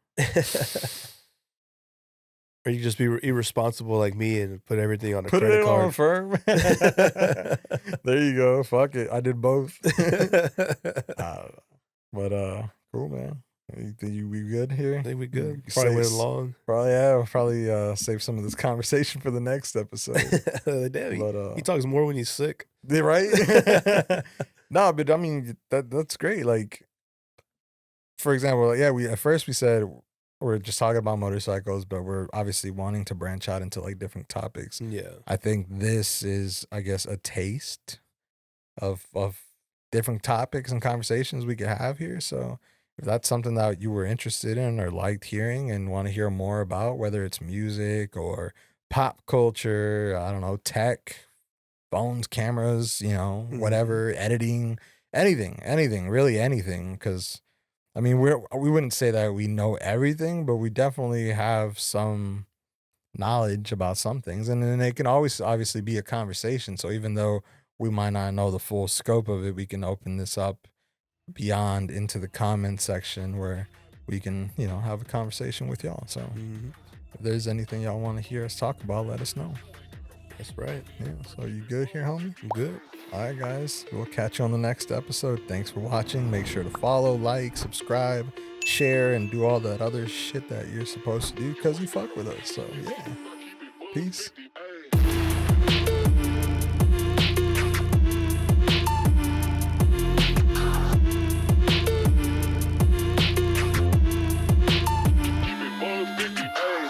Or you just be irresponsible like me and put everything on a credit card.
On firm. There you go. Fuck it. I did both. But cool, man. We good here?
I think we good. Probably went long.
Probably save some of this conversation for the next episode.
Damn, he talks more when he's sick.
Right? No, but I mean that's great. Like, for example, at first we said we're just talking about motorcycles, but we're obviously wanting to branch out into like different topics.
Yeah.
I think this is, I guess, a taste of different topics and conversations we could have here. So if that's something that you were interested in or liked hearing and want to hear more about, whether it's music or pop culture, I don't know, tech, phones, cameras, you know, whatever, editing, anything, really anything. Because I mean, we wouldn't say that we know everything, but we definitely have some knowledge about some things. And then it can always obviously be a conversation. So even though we might not know the full scope of it, we can open this up beyond into the comment section where we can, you know, have a conversation with y'all. So if there's anything y'all want to hear us talk about, let us know.
That's right.
Yeah. So you good here, homie?
I'm good.
All right, guys. We'll catch you on the next episode. Thanks for watching. Make sure to follow, like, subscribe, share, and do all that other shit that you're supposed to do because you fuck with us. So, yeah. Peace.